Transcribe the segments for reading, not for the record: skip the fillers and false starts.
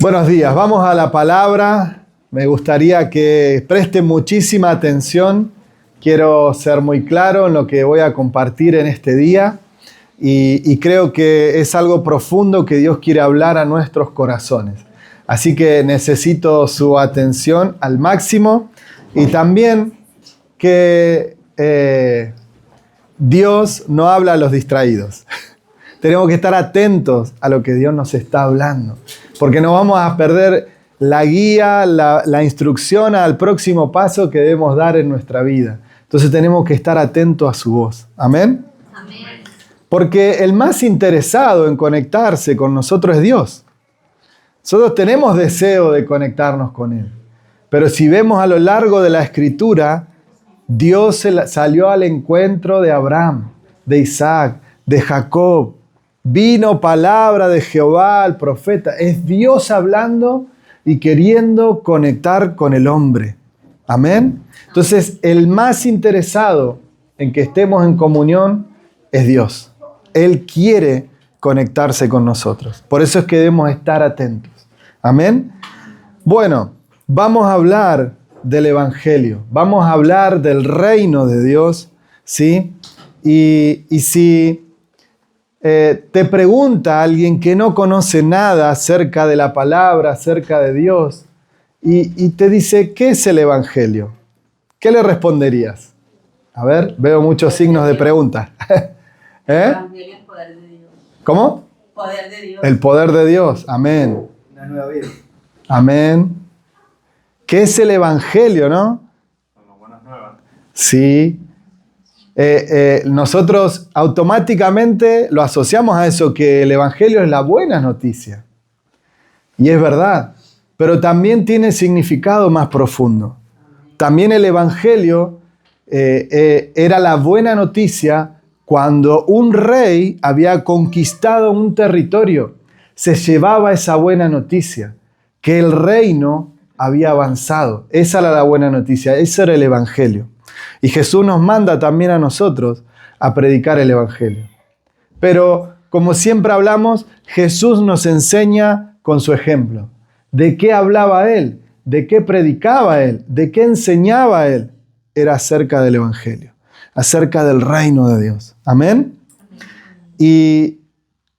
Buenos días, vamos a la palabra. Me gustaría que presten muchísima atención. Quiero ser muy claro en lo que voy a compartir en este día y creo que es algo profundo que Dios quiere hablar a nuestros corazones. Así que necesito su atención al máximo y también que Dios no habla a los distraídos. Tenemos que estar atentos a lo que Dios nos está hablando, porque no vamos a perder la guía, la instrucción al próximo paso que debemos dar en nuestra vida. Entonces tenemos que estar atentos a su voz. ¿Amén? Amén. Porque el más interesado en conectarse con nosotros es Dios. Nosotros tenemos deseo de conectarnos con Él. Pero si vemos a lo largo de la Escritura, Dios salió al encuentro de Abraham, de Isaac, de Jacob. Vino palabra de Jehová al profeta. Es Dios hablando y queriendo conectar con el hombre. Amén. Entonces, el más interesado en que estemos en comunión es Dios. Él quiere conectarse con nosotros. Por eso es que debemos estar atentos. Amén. Bueno, vamos a hablar del Evangelio. Vamos a hablar del reino de Dios, ¿sí? Y si te pregunta alguien que no conoce nada acerca de la palabra, acerca de Dios, y te dice, ¿qué es el Evangelio? ¿Qué le responderías? A ver, veo muchos signos de pregunta. El Evangelio es el poder de Dios. ¿Cómo? Poder de Dios. El poder de Dios. Amén. Una nueva vida. Amén. ¿Qué es el Evangelio, no? Como buenas nuevas. Sí. Nosotros automáticamente lo asociamos a eso, que el Evangelio es la buena noticia. Y es verdad, pero también tiene significado más profundo. También el Evangelio era la buena noticia cuando un rey había conquistado un territorio. Se llevaba esa buena noticia, que el reino había avanzado. Esa era la buena noticia, ese era el Evangelio. Y Jesús nos manda también a nosotros a predicar el Evangelio. Pero, como siempre hablamos, Jesús nos enseña con su ejemplo. ¿De qué hablaba Él? ¿De qué predicaba Él? ¿De qué enseñaba Él? Era acerca del Evangelio, acerca del reino de Dios. ¿Amén? Y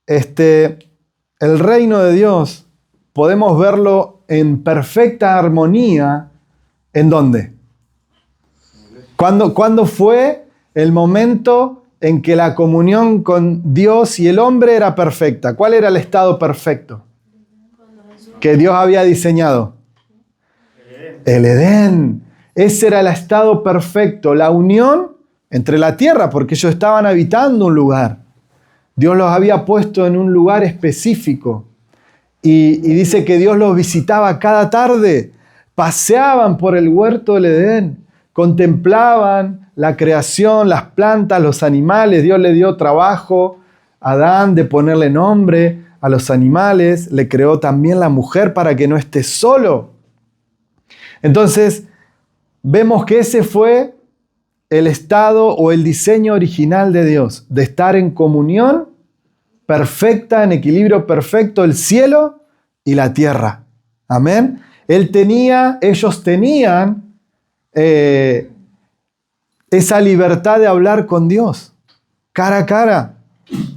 el reino de Dios podemos verlo en perfecta armonía. ¿En dónde? ¿Cuándo fue el momento en que la comunión con Dios y el hombre era perfecta? ¿Cuál era el estado perfecto que Dios había diseñado? El Edén. Ese era el estado perfecto, la unión entre la tierra, porque ellos estaban habitando un lugar. Dios los había puesto en un lugar específico. Y dice que Dios los visitaba cada tarde. Paseaban por el huerto del Edén. Contemplaban la creación, las plantas, los animales. Dios le dio trabajo a Adán de ponerle nombre a los animales. Le creó también la mujer para que no esté solo. Entonces, vemos que ese fue el estado o el diseño original de Dios, de estar en comunión perfecta, en equilibrio perfecto, el cielo y la tierra. Amén. Ellos tenían esa libertad de hablar con Dios, cara a cara.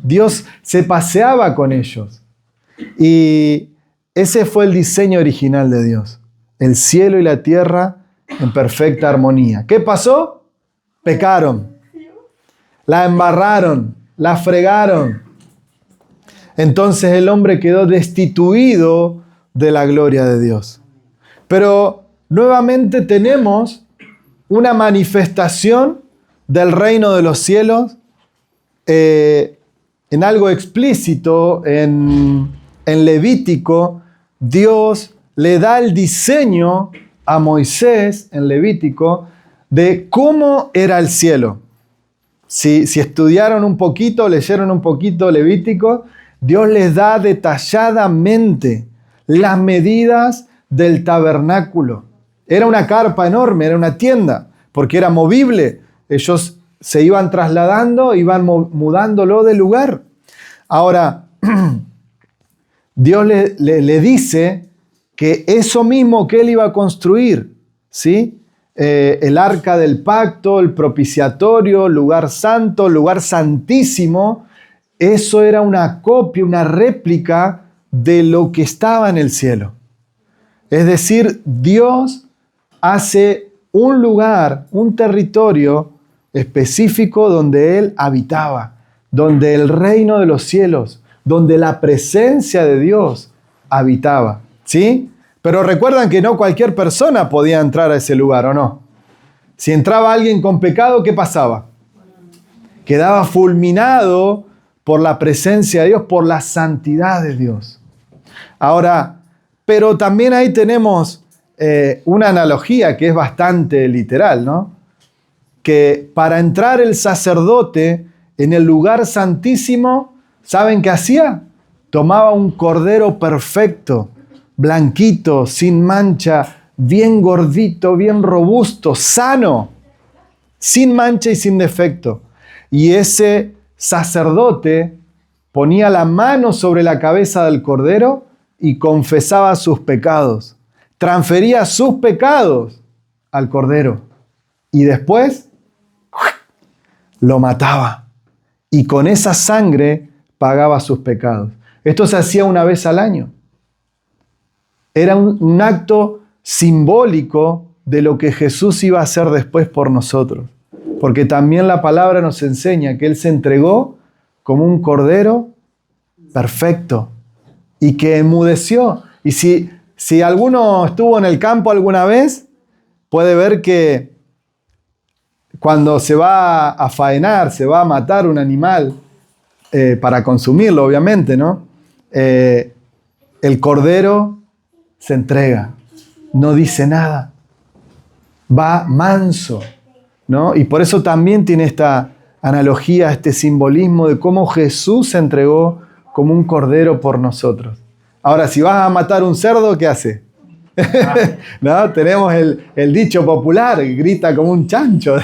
Dios se paseaba con ellos. Y ese fue el diseño original de Dios. El cielo y la tierra en perfecta armonía. ¿Qué pasó? Pecaron. La embarraron, la fregaron. Entonces el hombre quedó destituido de la gloria de Dios. Pero nuevamente tenemos una manifestación del reino de los cielos en algo explícito, en Levítico. Dios le da el diseño a Moisés en Levítico de cómo era el cielo. Si estudiaron un poquito, leyeron un poquito Levítico, Dios les da detalladamente las medidas del tabernáculo. Era una carpa enorme, era una tienda, porque era movible. Ellos se iban trasladando, iban mudándolo de lugar. Ahora, Dios le dice que eso mismo que él iba a construir, ¿sí? El arca del pacto, el propiciatorio, lugar santo, lugar santísimo, eso era una copia, una réplica de lo que estaba en el cielo. Es decir, Dios hace un lugar, un territorio específico donde Él habitaba, donde el reino de los cielos, donde la presencia de Dios habitaba, ¿sí? Pero recuerdan que no cualquier persona podía entrar a ese lugar, ¿o no? Si entraba alguien con pecado, ¿qué pasaba? Quedaba fulminado por la presencia de Dios, por la santidad de Dios. Ahora, pero también ahí tenemos una analogía que es bastante literal, ¿no? Que para entrar el sacerdote en el lugar santísimo, ¿saben qué hacía? Tomaba un cordero perfecto, blanquito, sin mancha, bien gordito, bien robusto, sano, sin mancha y sin defecto. Y ese sacerdote ponía la mano sobre la cabeza del cordero y confesaba sus pecados. Transfería sus pecados al cordero. Y después lo mataba. Y con esa sangre pagaba sus pecados. Esto se hacía una vez al año. Era un acto simbólico de lo que Jesús iba a hacer después por nosotros. Porque también la palabra nos enseña que Él se entregó como un cordero perfecto y que enmudeció. Y si alguno estuvo en el campo alguna vez, puede ver que cuando se va a faenar, se va a matar un animal para consumirlo, obviamente, ¿no? El cordero se entrega, no dice nada, va manso, ¿no? Y por eso también tiene esta analogía, este simbolismo de cómo Jesús se entregó como un cordero por nosotros. Ahora, si vas a matar un cerdo, ¿qué hace? ¿No? Tenemos el dicho popular, que grita como un chancho.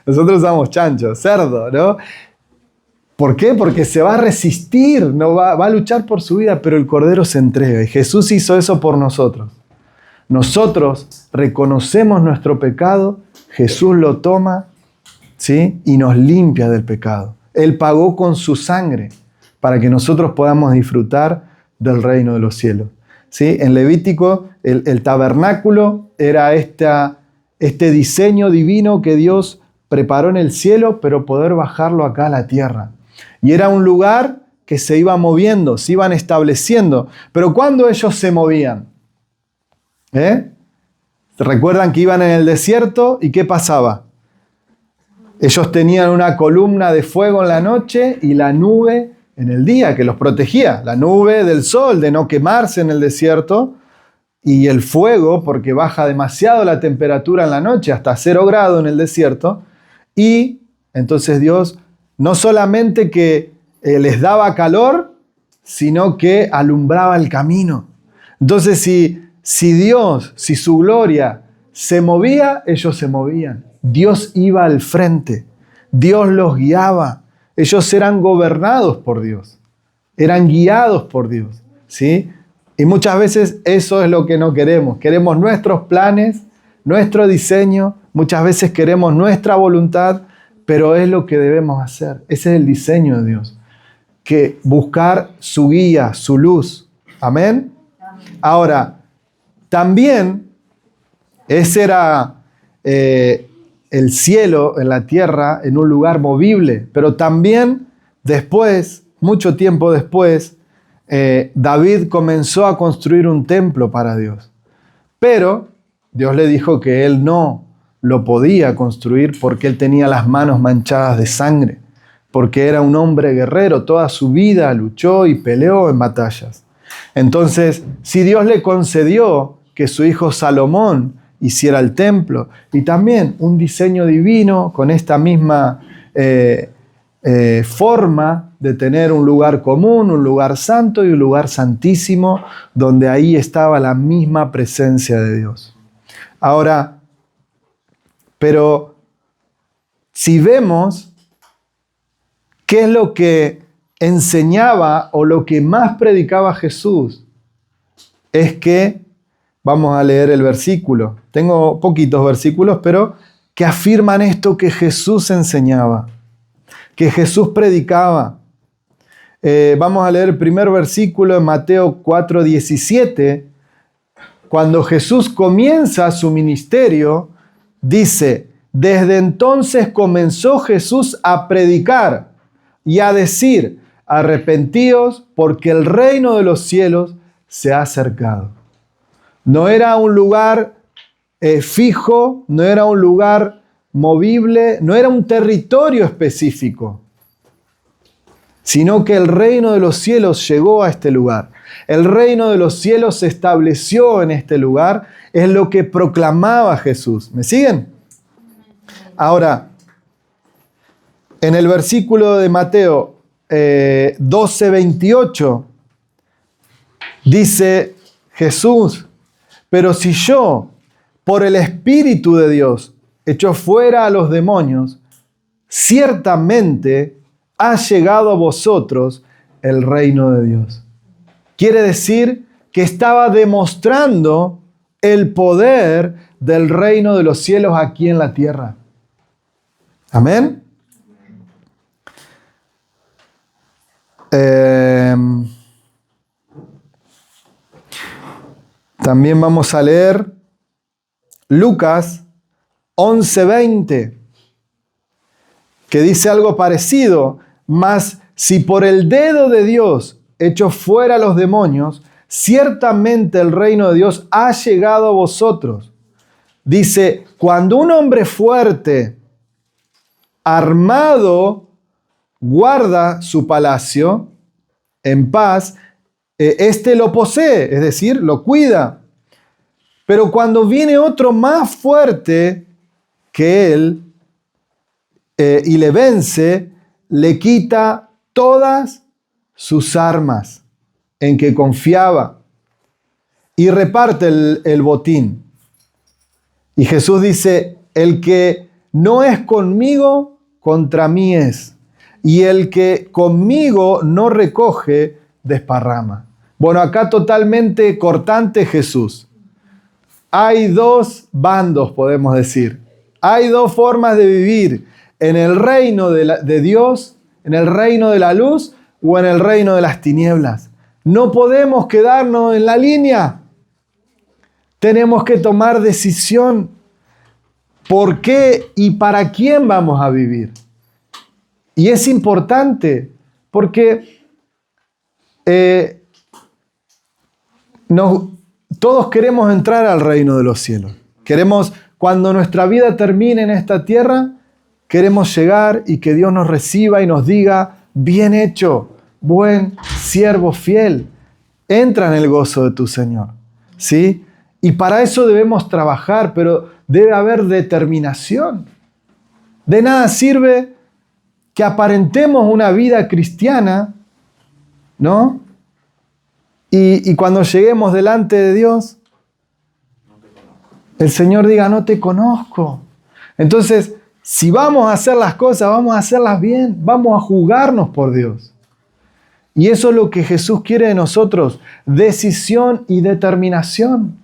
Nosotros usamos chancho, cerdo, ¿no? ¿Por qué? Porque se va a resistir, no va a luchar por su vida, pero el cordero se entrega. Y Jesús hizo eso por nosotros. Nosotros reconocemos nuestro pecado, Jesús lo toma, ¿sí? Y nos limpia del pecado. Él pagó con su sangre para que nosotros podamos disfrutar del reino de los cielos. ¿Sí? En Levítico, el tabernáculo era este diseño divino que Dios preparó en el cielo, pero poder bajarlo acá a la tierra. Y era un lugar que se iba moviendo, se iban estableciendo. Pero ¿cuándo ellos se movían? ¿Recuerdan que iban en el desierto? ¿Y qué pasaba? Ellos tenían una columna de fuego en la noche y la nube en el día que los protegía. La nube del sol, de no quemarse en el desierto. Y el fuego, porque baja demasiado la temperatura en la noche, hasta 0 grados en el desierto. Y entonces Dios no solamente que les daba calor, sino que alumbraba el camino. Entonces si Dios, si su gloria se movía, ellos se movían. Dios iba al frente. Dios los guiaba. Ellos eran gobernados por Dios. Eran guiados por Dios. ¿Sí? Y muchas veces eso es lo que no queremos. Queremos nuestros planes, nuestro diseño. Muchas veces queremos nuestra voluntad, pero es lo que debemos hacer. Ese es el diseño de Dios. Que buscar su guía, su luz. Amén. Ahora, también ese era el cielo en la tierra, en un lugar movible. Pero también después, mucho tiempo después, David comenzó a construir un templo para Dios. Pero Dios le dijo que él no lo podía construir porque él tenía las manos manchadas de sangre, porque era un hombre guerrero, toda su vida luchó y peleó en batallas. Entonces, si Dios le concedió que su hijo Salomón hiciera el templo y también un diseño divino con esta misma forma de tener un lugar común, un lugar santo y un lugar santísimo, donde ahí estaba la misma presencia de Dios. Ahora, pero si vemos qué es lo que enseñaba o lo que más predicaba Jesús, es que Vamos a leer el versículo. Tengo poquitos versículos, pero que afirman esto que Jesús enseñaba, que Jesús predicaba. Vamos a leer el primer versículo en Mateo 4:17. Cuando Jesús comienza su ministerio, dice: desde entonces comenzó Jesús a predicar y a decir: arrepentíos, porque el reino de los cielos se ha acercado. No era un lugar fijo, no era un lugar movible, no era un territorio específico, sino que el reino de los cielos llegó a este lugar. El reino de los cielos se estableció en este lugar, es lo que proclamaba Jesús. ¿Me siguen? Ahora, en el versículo de Mateo 12:28, dice Jesús: pero si yo, por el Espíritu de Dios, echo fuera a los demonios, ciertamente ha llegado a vosotros el reino de Dios. Quiere decir que estaba demostrando el poder del reino de los cielos aquí en la tierra. Amén. También vamos a leer Lucas 11:20, que dice algo parecido: mas si por el dedo de Dios echo fuera a los demonios, ciertamente el reino de Dios ha llegado a vosotros. Dice: cuando un hombre fuerte, armado, guarda su palacio en paz, éste lo posee, es decir, lo cuida. Pero cuando viene otro más fuerte que él y le vence, le quita todas sus armas en que confiaba y reparte el botín. Y Jesús dice: el que no es conmigo, contra mí es. Y el que conmigo no recoge, desparrama. Bueno, acá totalmente cortante Jesús. Hay dos bandos, podemos decir. Hay dos formas de vivir: en el reino de Dios, en el reino de la luz, o en el reino de las tinieblas. No podemos quedarnos en la línea. Tenemos que tomar decisión. ¿Por qué y para quién vamos a vivir? Y es importante porque todos queremos entrar al reino de los cielos. Queremos, cuando nuestra vida termine en esta tierra, queremos llegar y que Dios nos reciba y nos diga: bien hecho, buen siervo fiel, entra en el gozo de tu Señor. ¿Sí? Y para eso debemos trabajar, pero debe haber determinación. De nada sirve que aparentemos una vida cristiana, ¿no? Y cuando lleguemos delante de Dios, el Señor diga: no te conozco. Entonces, si vamos a hacer las cosas, vamos a hacerlas bien, vamos a jugarnos por Dios. Y eso es lo que Jesús quiere de nosotros: decisión y determinación.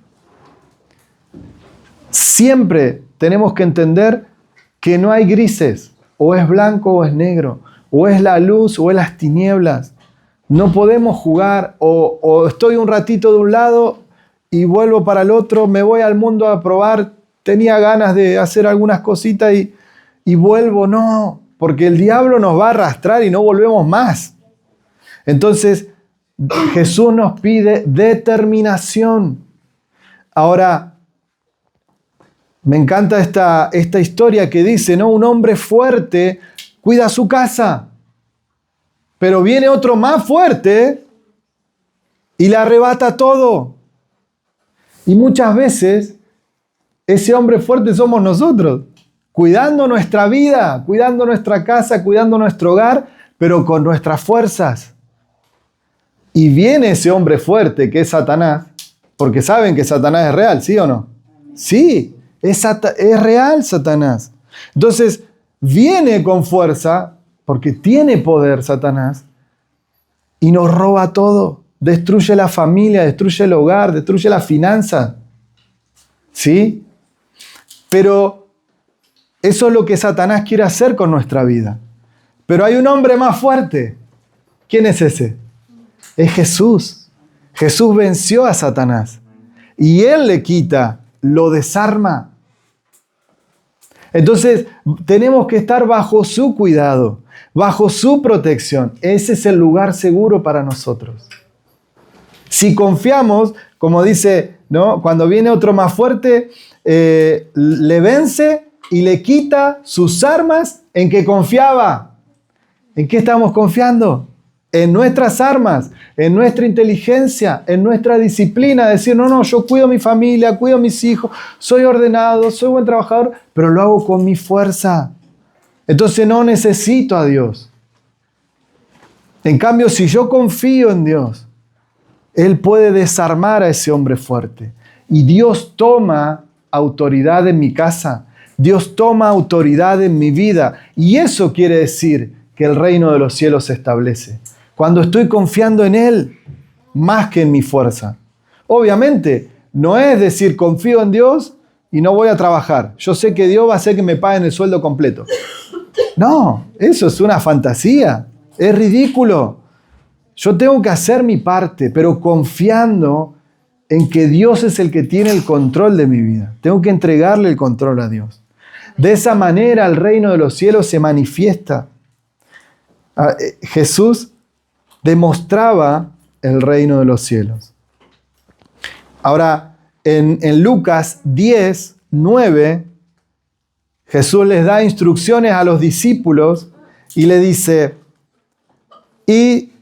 Siempre tenemos que entender que no hay grises, o es blanco o es negro, o es la luz o es las tinieblas. No podemos jugar, o estoy un ratito de un lado y vuelvo para el otro, me voy al mundo a probar, tenía ganas de hacer algunas cositas y vuelvo. No, porque el diablo nos va a arrastrar y no volvemos más. Entonces, Jesús nos pide determinación. Ahora, me encanta esta historia que dice, ¿no? Un hombre fuerte cuida su casa, pero viene otro más fuerte y le arrebata todo. Y muchas veces ese hombre fuerte somos nosotros, cuidando nuestra vida, cuidando nuestra casa, cuidando nuestro hogar, pero con nuestras fuerzas. Y viene ese hombre fuerte que es Satanás, porque saben que Satanás es real, ¿sí o no? Sí, es real Satanás. Entonces, viene con fuerza, porque tiene poder Satanás, y nos roba todo. Destruye la familia, destruye el hogar, destruye la finanza. ¿Sí? Pero eso es lo que Satanás quiere hacer con nuestra vida. Pero hay un hombre más fuerte. ¿Quién es ese? Es Jesús. Jesús venció a Satanás. Y Él le quita, lo desarma. Entonces, tenemos que estar bajo su cuidado, bajo su protección. Ese es el lugar seguro para nosotros. Si confiamos, como dice, ¿no? Cuando viene otro más fuerte, le vence y le quita sus armas en que confiaba. ¿En qué estamos confiando? En nuestras armas, en nuestra inteligencia, en nuestra disciplina. Decir, no, yo cuido a mi familia, cuido a mis hijos, soy ordenado, soy buen trabajador, pero lo hago con mi fuerza. Entonces no necesito a Dios. En cambio, si yo confío en Dios, Él puede desarmar a ese hombre fuerte. Y Dios toma autoridad en mi casa. Dios toma autoridad en mi vida. Y eso quiere decir que el reino de los cielos se establece. Cuando estoy confiando en Él, más que en mi fuerza. Obviamente, no es decir confío en Dios y no voy a trabajar. Yo sé que Dios va a hacer que me paguen el sueldo completo. No, eso es una fantasía. Es ridículo. Yo tengo que hacer mi parte, pero confiando en que Dios es el que tiene el control de mi vida. Tengo que entregarle el control a Dios. De esa manera el reino de los cielos se manifiesta. Jesús demostraba el reino de los cielos. Ahora, en Lucas 10, 9, Jesús les da instrucciones a los discípulos y le dice, y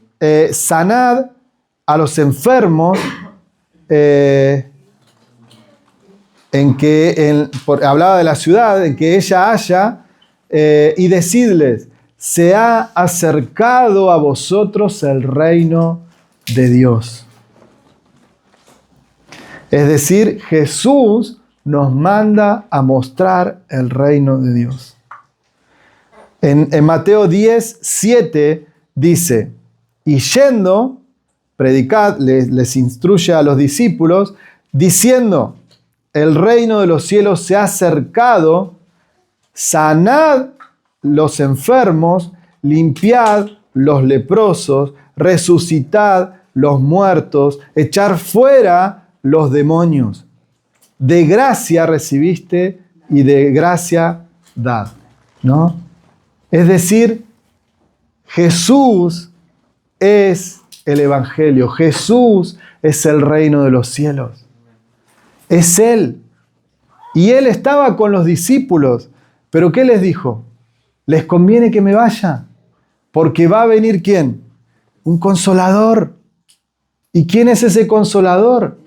sanad a los enfermos, hablaba de la ciudad en que ella haya, y decidles, se ha acercado a vosotros el reino de Dios. Es decir, Jesús nos manda a mostrar el reino de Dios. En Mateo 10, 7 dice, y yendo, predicad, les instruye a los discípulos, diciendo, el reino de los cielos se ha acercado, sanad los enfermos, limpiad los leprosos, resucitad los muertos, echar fuera los demonios. De gracia recibiste y de gracia dad, ¿no? Es decir, Jesús es el Evangelio, Jesús es el reino de los cielos. Es Él. Y Él estaba con los discípulos, pero ¿qué les dijo? Les conviene que me vaya, porque va a venir ¿quién? Un consolador. ¿Y quién es ese consolador?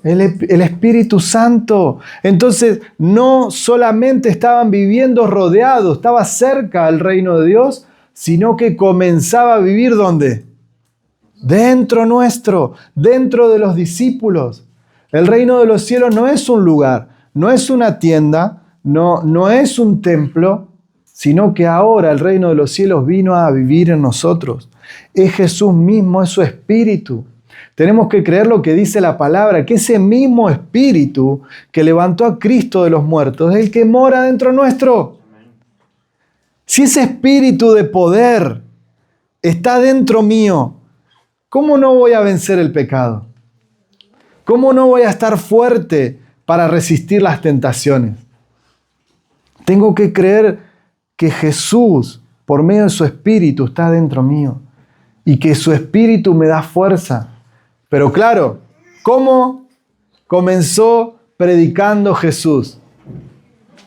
El Espíritu Santo. Entonces, no solamente estaban viviendo rodeados, estaba cerca al reino de Dios, sino que comenzaba a vivir ¿dónde? Dentro nuestro, dentro de los discípulos. El reino de los cielos no es un lugar, no es una tienda, no es un templo, sino que ahora el reino de los cielos vino a vivir en nosotros. Es Jesús mismo, es su Espíritu. Tenemos que creer lo que dice la palabra, que ese mismo Espíritu que levantó a Cristo de los muertos es el que mora dentro nuestro. Si ese Espíritu de poder está dentro mío, ¿cómo no voy a vencer el pecado? ¿Cómo no voy a estar fuerte para resistir las tentaciones? Tengo que creer que Jesús, por medio de su Espíritu, está dentro mío y que su Espíritu me da fuerza. Pero claro, ¿cómo comenzó predicando Jesús?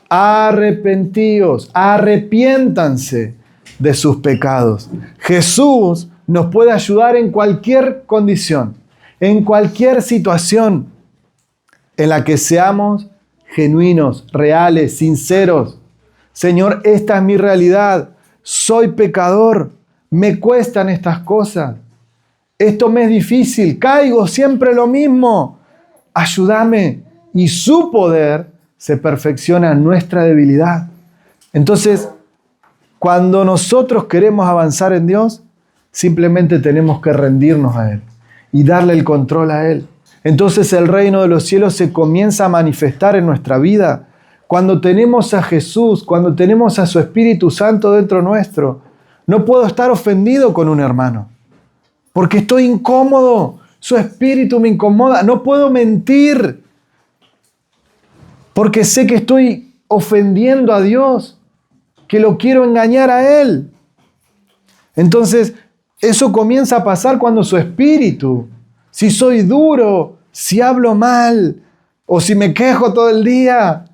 Arrepentíos, arrepiéntanse de sus pecados. Jesús nos puede ayudar en cualquier condición, en cualquier situación en la que seamos genuinos, reales, sinceros. Señor, esta es mi realidad. Soy pecador. Me cuestan estas cosas. Esto me es difícil. Caigo siempre lo mismo. Ayúdame. Y su poder se perfecciona en nuestra debilidad. Entonces, cuando nosotros queremos avanzar en Dios, simplemente tenemos que rendirnos a Él y darle el control a Él. entonces el reino de los cielos se comienza a manifestar en nuestra vida. Cuando tenemos a Jesús, cuando tenemos a su Espíritu Santo dentro nuestro, no puedo estar ofendido con un hermano, porque estoy incómodo, su espíritu me incomoda, no puedo mentir, porque sé que estoy ofendiendo a Dios, que lo quiero engañar a Él. Entonces, eso comienza a pasar cuando su espíritu, si soy duro, si hablo mal, o si me quejo todo el día,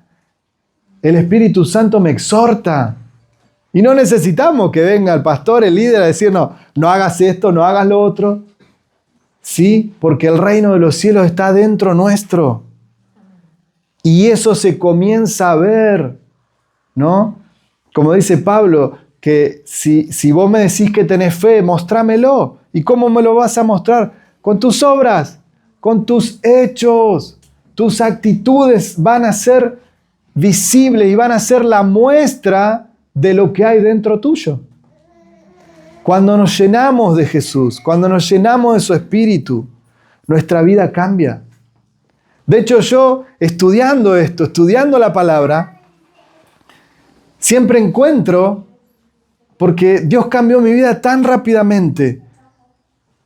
el Espíritu Santo me exhorta. Y no necesitamos que venga el pastor, el líder, a decirnos, no hagas esto, no hagas lo otro. Sí, porque el reino de los cielos está dentro nuestro. Y eso se comienza a ver, ¿no? Como dice Pablo, que si vos me decís que tenés fe, mostrámelo. ¿Y cómo me lo vas a mostrar? Con tus obras, con tus hechos. Tus actitudes van a ser visibles y van a ser la muestra de lo que hay dentro tuyo. Cuando nos llenamos de Jesús, cuando nos llenamos de su Espíritu, nuestra vida cambia. De hecho, yo estudiando esto, estudiando la palabra, siempre encuentro, porque Dios cambió mi vida tan rápidamente,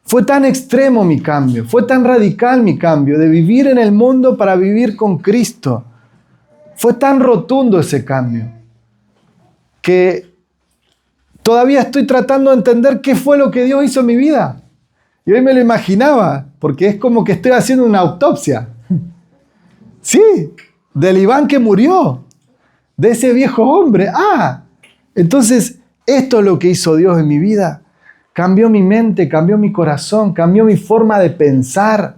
fue tan extremo mi cambio, fue tan radical mi cambio, de vivir en el mundo para vivir con Cristo. Fue tan rotundo ese cambio, que todavía estoy tratando de entender qué fue lo que Dios hizo en mi vida. Y hoy me lo imaginaba, porque es como que estoy haciendo una autopsia. Sí, del Iván que murió, de ese viejo hombre. Entonces esto es lo que hizo Dios en mi vida. Cambió mi mente, cambió mi corazón, cambió mi forma de pensar.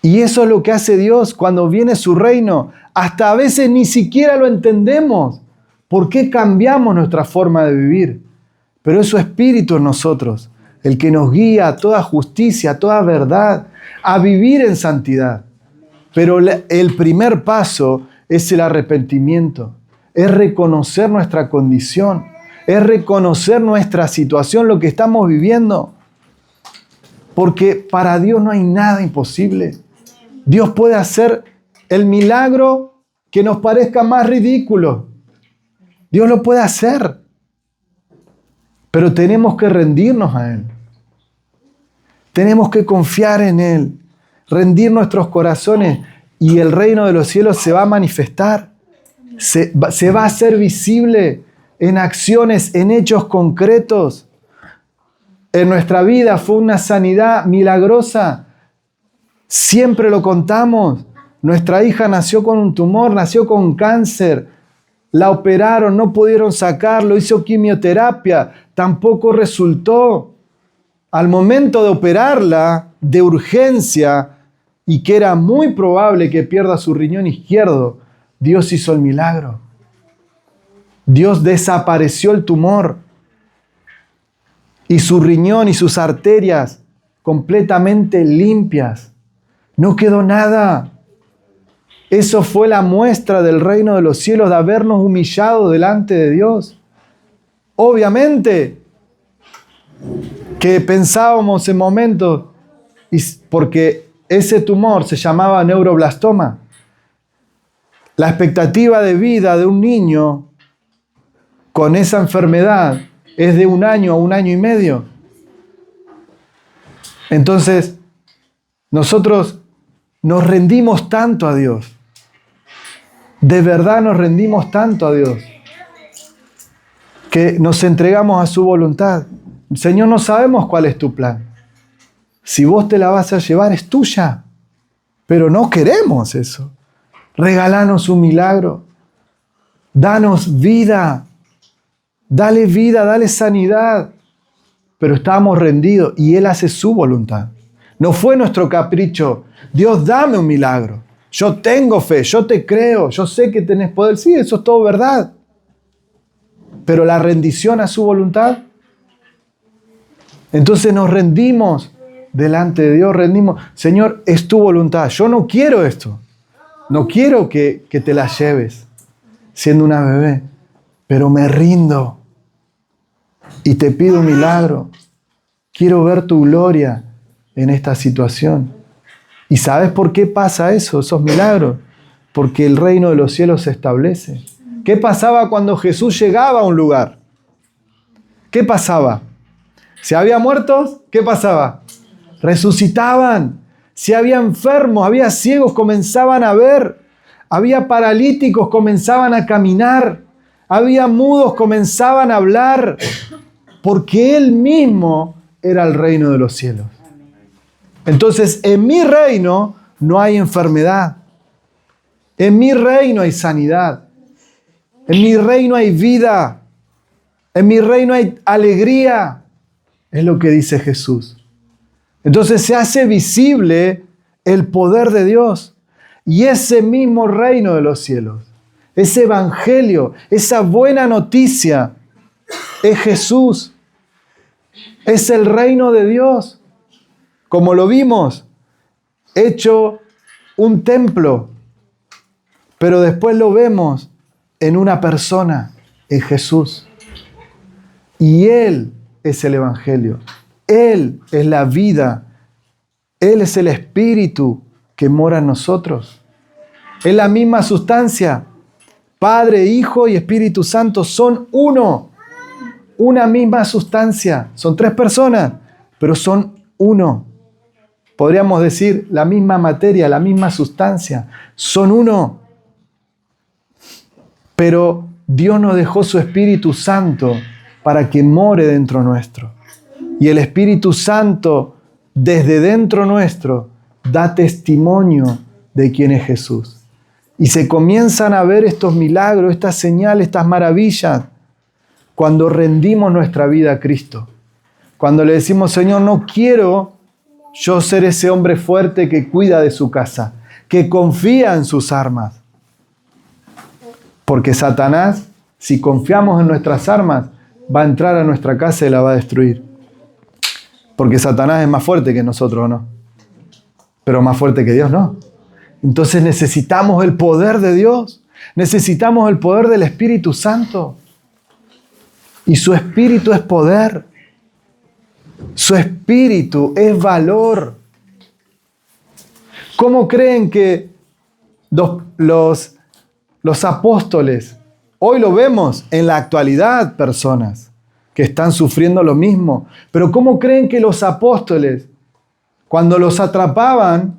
Y eso es lo que hace Dios cuando viene su reino. Hasta a veces ni siquiera lo entendemos. ¿Por qué cambiamos nuestra forma de vivir? Pero es su Espíritu en nosotros, el que nos guía a toda justicia, a toda verdad, a vivir en santidad. Pero el primer paso es el arrepentimiento, es reconocer nuestra condición, es reconocer nuestra situación, lo que estamos viviendo. Porque para Dios no hay nada imposible. Dios puede hacer el milagro que nos parezca más ridículo. Dios lo puede hacer. Pero tenemos que rendirnos a Él. Tenemos que confiar en Él. Rendir nuestros corazones. Y el reino de los cielos se va a manifestar. Se va a hacer visible en acciones, en hechos concretos. En nuestra vida fue una sanidad milagrosa. Siempre lo contamos. Nuestra hija nació con un tumor, nació con cáncer. La operaron, no pudieron sacarlo, hizo quimioterapia, tampoco resultó. Al momento de operarla, de urgencia, y que era muy probable que pierda su riñón izquierdo, Dios hizo el milagro. Dios desapareció el tumor. Y su riñón y sus arterias completamente limpias. No quedó nada. Eso fue la muestra del reino de los cielos, de habernos humillado delante de Dios. Obviamente que pensábamos en momentos, porque ese tumor se llamaba neuroblastoma. La expectativa de vida de un niño con esa enfermedad es de 1 año a 1 año y medio. Entonces, nosotros nos rendimos tanto a Dios. De verdad nos rendimos tanto a Dios que nos entregamos a su voluntad. Señor, no sabemos cuál es tu plan. Si vos te la vas a llevar, es tuya. Pero no queremos eso. Regálanos un milagro. Danos vida. Dale sanidad. Pero estábamos rendidos y Él hace su voluntad. No fue nuestro capricho. Dios, dame un milagro. Yo tengo fe, yo te creo, yo sé que tenés poder. Sí, eso es todo verdad. Pero la rendición a su voluntad. Entonces nos rendimos delante de Dios, rendimos. Señor, es tu voluntad. Yo no quiero esto. No quiero que te la lleves siendo una bebé. Pero me rindo. Y te pido un milagro. Quiero ver tu gloria. en esta situación. ¿Y sabes por qué pasa eso, esos milagros? Porque el reino de los cielos se establece. ¿Qué pasaba cuando Jesús llegaba a un lugar? ¿Qué pasaba? Si había muertos, ¿qué pasaba? Resucitaban. Si había enfermos, había ciegos, comenzaban a ver. Había paralíticos, comenzaban a caminar. Había mudos, comenzaban a hablar. Porque Él mismo era el reino de los cielos. Entonces, en mi reino no hay enfermedad. En mi reino hay sanidad. En mi reino hay vida. En mi reino hay alegría. Es lo que dice Jesús. Entonces se hace visible el poder de Dios. Y ese mismo reino de los cielos, ese evangelio, esa buena noticia, es Jesús. Es el reino de Dios. Como lo vimos, hecho un templo. Pero después lo vemos en una persona, en Jesús. Y Él es el evangelio. Él es la vida. Él es el Espíritu que mora en nosotros. Es la misma sustancia. Padre, Hijo y Espíritu Santo son uno. Una misma sustancia. Son 3 personas, pero son uno. Podríamos decir la misma materia, la misma sustancia. Son uno. Pero Dios nos dejó su Espíritu Santo para que more dentro nuestro. Y el Espíritu Santo, desde dentro nuestro, da testimonio de quién es Jesús. Y se comienzan a ver estos milagros, estas señales, estas maravillas, cuando rendimos nuestra vida a Cristo. Cuando le decimos, Señor, no quiero yo ser ese hombre fuerte que cuida de su casa, que confía en sus armas. Porque Satanás, si confiamos en nuestras armas, va a entrar a nuestra casa y la va a destruir. Porque Satanás es más fuerte que nosotros, ¿o no? Pero más fuerte que Dios, no. Entonces necesitamos el poder de Dios. Necesitamos el poder del Espíritu Santo. Y su Espíritu es poder. Su Espíritu es valor. ¿Cómo creen que los apóstoles, hoy lo vemos en la actualidad, personas que están sufriendo lo mismo, pero cómo creen que los apóstoles, cuando los atrapaban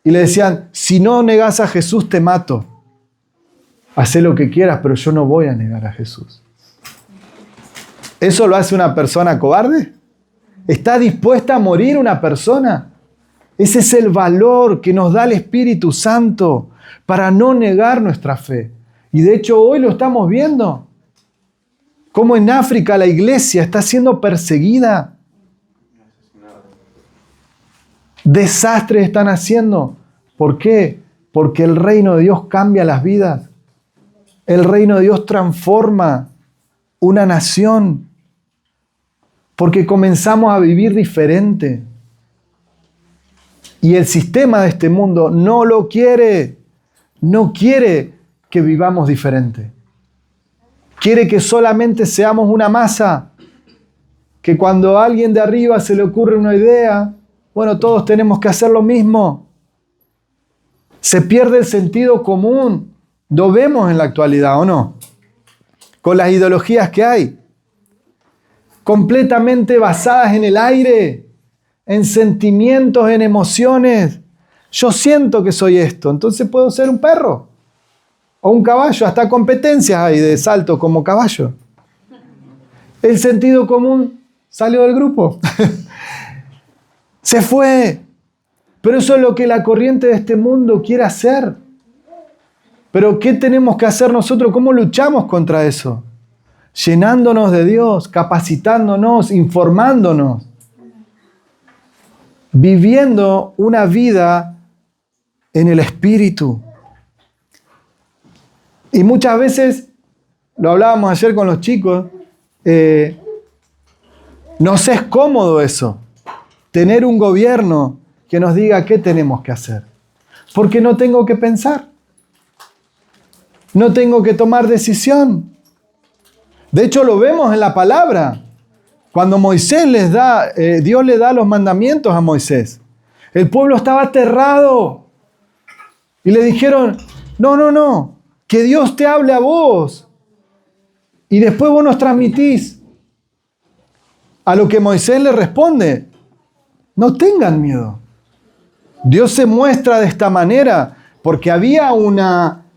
y le decían, si no negas a Jesús te mato, haz lo que quieras, pero yo no voy a negar a Jesús? ¿Eso lo hace una persona cobarde? ¿Está dispuesta a morir una persona? Ese es el valor que nos da el Espíritu Santo para no negar nuestra fe. Y de hecho hoy lo estamos viendo. Cómo en África la iglesia está siendo perseguida. Desastres están haciendo. ¿Por qué? Porque el reino de Dios cambia las vidas. El reino de Dios transforma una nación. Porque comenzamos a vivir diferente. Y el sistema de este mundo no lo quiere. No quiere que vivamos diferente. Quiere que solamente seamos una masa. Que cuando a alguien de arriba se le ocurre una idea, bueno, todos tenemos que hacer lo mismo. Se pierde el sentido común. Lo vemos en la actualidad, ¿o no? Con las ideologías que hay. Completamente basadas en el aire, en sentimientos, en emociones. Yo siento que soy esto, entonces puedo ser un perro o un caballo. Hasta competencias hay de salto como caballo. El sentido común salió del grupo. Se fue. Pero eso es lo que la corriente de este mundo quiere hacer. Pero ¿qué tenemos que hacer nosotros? ¿Cómo luchamos contra eso? Llenándonos de Dios, capacitándonos, informándonos. Viviendo una vida en el Espíritu. Y muchas veces, lo hablábamos ayer con los chicos, nos es cómodo eso. Tener un gobierno que nos diga qué tenemos que hacer. Porque no tengo que pensar. No tengo que tomar decisión. De hecho, lo vemos en la palabra. Cuando Moisés Dios le da los mandamientos a Moisés, el pueblo estaba aterrado. Y le dijeron, no, que Dios te hable a vos. Y después vos nos transmitís. A lo que Moisés le responde, no tengan miedo. Dios se muestra de esta manera porque había un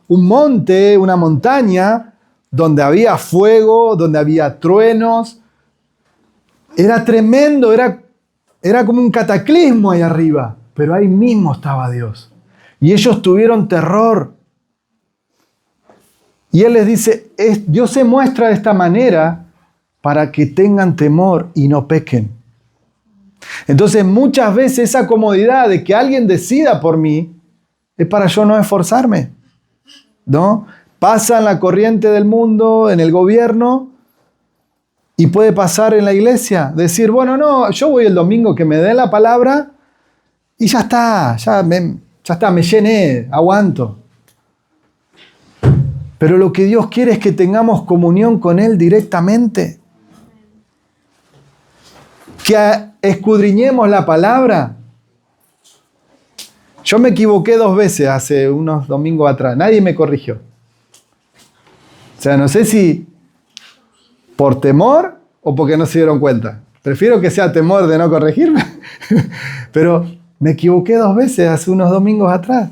monte, una montaña, donde había fuego, donde había truenos. Era tremendo, era como un cataclismo ahí arriba, pero ahí mismo estaba Dios. Y ellos tuvieron terror. Y Él les dice, Dios se muestra de esta manera para que tengan temor y no pequen. Entonces muchas veces esa comodidad de que alguien decida por mí es para yo no esforzarme, ¿no? Pasa en la corriente del mundo, en el gobierno, y puede pasar en la iglesia. Decir, bueno, no, yo voy el domingo que me dé la palabra y ya está, me llené, aguanto. Pero lo que Dios quiere es que tengamos comunión con Él directamente. Que escudriñemos la palabra. Yo me equivoqué 2 veces hace unos domingos atrás. Nadie me corrigió. O sea, no sé si por temor o porque no se dieron cuenta. Prefiero que sea temor de no corregirme. Pero me equivoqué 2 veces hace unos domingos atrás.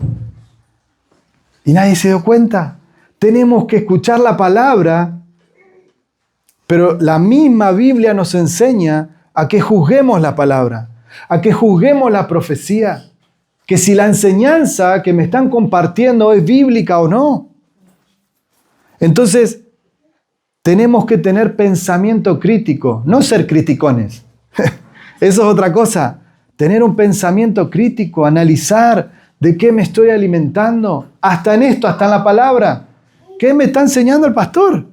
Y nadie se dio cuenta. Tenemos que escuchar la palabra, pero la misma Biblia nos enseña a que juzguemos la palabra, a que juzguemos la profecía, que si la enseñanza que me están compartiendo es bíblica o no. Entonces, tenemos que tener pensamiento crítico, no ser criticones. Eso es otra cosa. Tener un pensamiento crítico, analizar de qué me estoy alimentando, hasta en esto, hasta en la palabra. ¿Qué me está enseñando el pastor?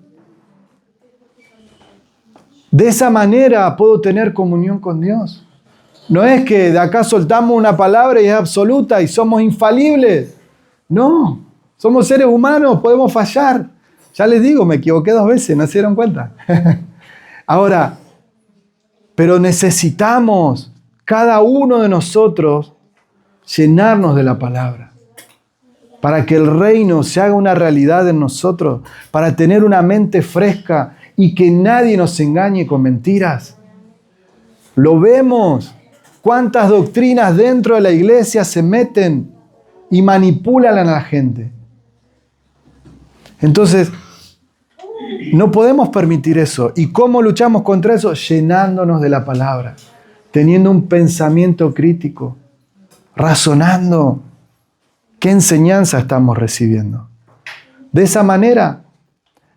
De esa manera puedo tener comunión con Dios. No es que de acá soltamos una palabra y es absoluta y somos infalibles. No, somos seres humanos, podemos fallar. Ya les digo, me equivoqué 2 veces, ¿no se dieron cuenta? Ahora, pero necesitamos cada uno de nosotros llenarnos de la palabra. Para que el reino se haga una realidad en nosotros, para tener una mente fresca y que nadie nos engañe con mentiras. Lo vemos. Cuántas doctrinas dentro de la iglesia se meten y manipulan a la gente. Entonces, no podemos permitir eso. ¿Y cómo luchamos contra eso? Llenándonos de la palabra, teniendo un pensamiento crítico, razonando. ¿Qué enseñanza estamos recibiendo? De esa manera.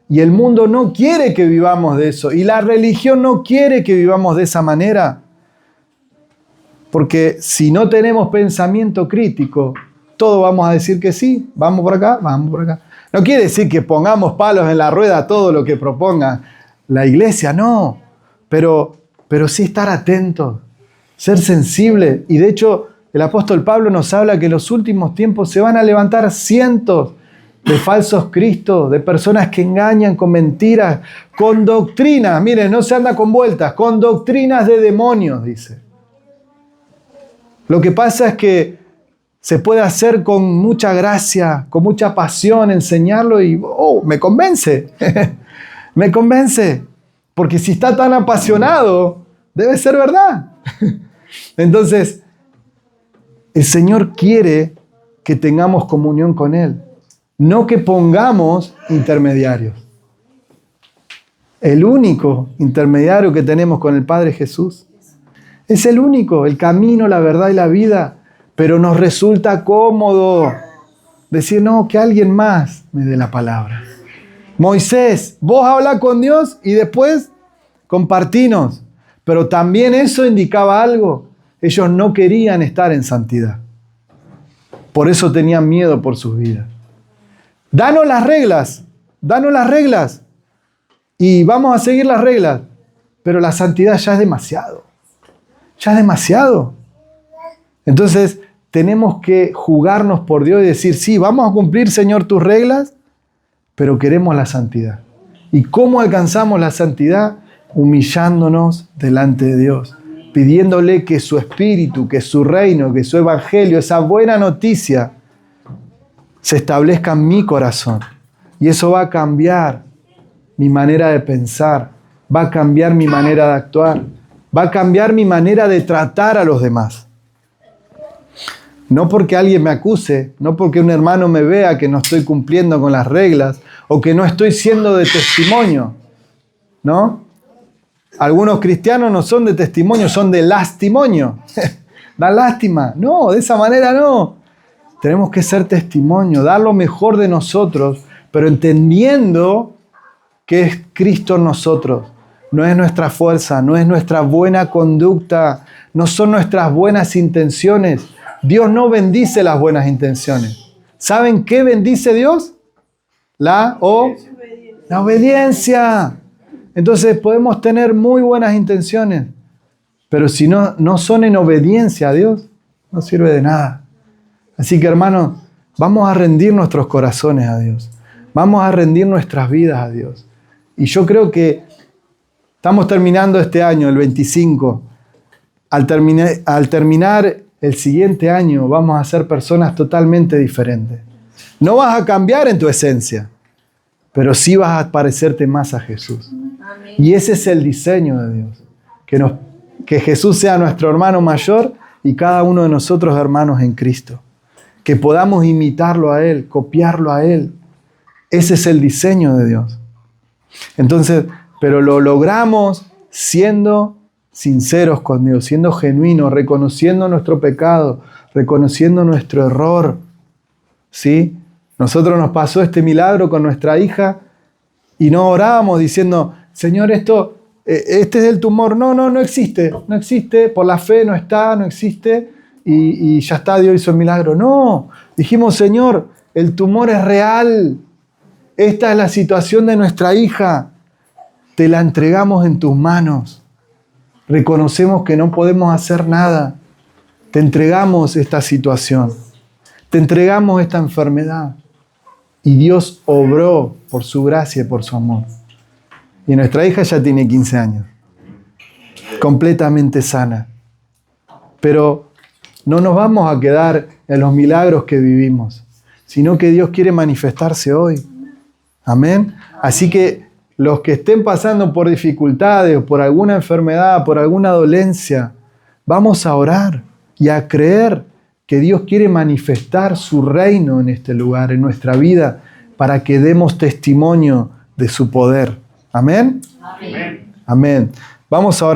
Y el mundo no quiere que vivamos de eso. Y la religión no quiere que vivamos de esa manera. Porque si no tenemos pensamiento crítico, todos vamos a decir que sí. Vamos por acá, vamos por acá. No quiere decir que pongamos palos en la rueda a todo lo que proponga la iglesia, no. Pero sí estar atentos, ser sensibles. Y de hecho, el apóstol Pablo nos habla que en los últimos tiempos se van a levantar cientos de falsos cristos, de personas que engañan con mentiras, con doctrinas. Miren, no se anda con vueltas, con doctrinas de demonios, dice. Lo que pasa es que se puede hacer con mucha gracia, con mucha pasión, enseñarlo y me convence. Me convence. Porque si está tan apasionado, debe ser verdad. Entonces, el Señor quiere que tengamos comunión con Él, no que pongamos intermediarios. El único intermediario que tenemos con el Padre Jesús es el único, el camino, la verdad y la vida. Pero nos resulta cómodo decir, no, que alguien más me dé la palabra. Moisés, vos habla con Dios y después compartinos. Pero también eso indicaba algo. Ellos no querían estar en santidad. Por eso tenían miedo por sus vidas. Danos las reglas. Y vamos a seguir las reglas. Pero la santidad ya es demasiado. Ya es demasiado. Entonces, tenemos que jugarnos por Dios y decir, sí, vamos a cumplir, Señor, tus reglas, pero queremos la santidad. ¿Y cómo alcanzamos la santidad? humillándonos delante de Dios, pidiéndole que su espíritu, que su reino, que su evangelio, esa buena noticia, se establezca en mi corazón. Y eso va a cambiar mi manera de pensar, va a cambiar mi manera de actuar, va a cambiar mi manera de tratar a los demás. No porque alguien me acuse, no porque un hermano me vea que no estoy cumpliendo con las reglas o que no estoy siendo de testimonio, ¿no? Algunos cristianos no son de testimonio, son de lastimonio. Da lástima. No, de esa manera no. Tenemos que ser testimonio, dar lo mejor de nosotros, pero entendiendo que es Cristo en nosotros. No es nuestra fuerza, no es nuestra buena conducta, no son nuestras buenas intenciones. Dios no bendice las buenas intenciones. ¿Saben qué bendice Dios? La obediencia. Entonces podemos tener muy buenas intenciones, pero si no son en obediencia a Dios, no sirve de nada. Así que, hermanos, vamos a rendir nuestros corazones a Dios. Vamos a rendir nuestras vidas a Dios. Y yo creo que estamos terminando este año, el 25. Al terminar el siguiente año, vamos a ser personas totalmente diferentes. No vas a cambiar en tu esencia, pero sí vas a parecerte más a Jesús. Amén. Y ese es el diseño de Dios. Que Jesús sea nuestro hermano mayor y cada uno de nosotros hermanos en Cristo. Que podamos imitarlo a Él, copiarlo a Él. Ese es el diseño de Dios. Entonces, pero lo logramos siendo sinceros con Dios, siendo genuinos, reconociendo nuestro pecado, reconociendo nuestro error. ¿Sí? Nosotros nos pasó este milagro con nuestra hija y no orábamos diciendo, Señor, este es el tumor. No existe, no existe, por la fe no está, no existe y ya está, Dios hizo el milagro. No, dijimos, Señor, el tumor es real. Esta es la situación de nuestra hija. Te la entregamos en tus manos. Reconocemos que no podemos hacer nada. Te entregamos esta situación. Te entregamos esta enfermedad. Y Dios obró por su gracia y por su amor. Y nuestra hija ya tiene 15 años. Completamente sana. Pero no nos vamos a quedar en los milagros que vivimos, sino que Dios quiere manifestarse hoy. Amén. Así que los que estén pasando por dificultades, por alguna enfermedad, por alguna dolencia, vamos a orar y a creer que Dios quiere manifestar su reino en este lugar, en nuestra vida, para que demos testimonio de su poder. Amén. Amén. Amén. Vamos a orar.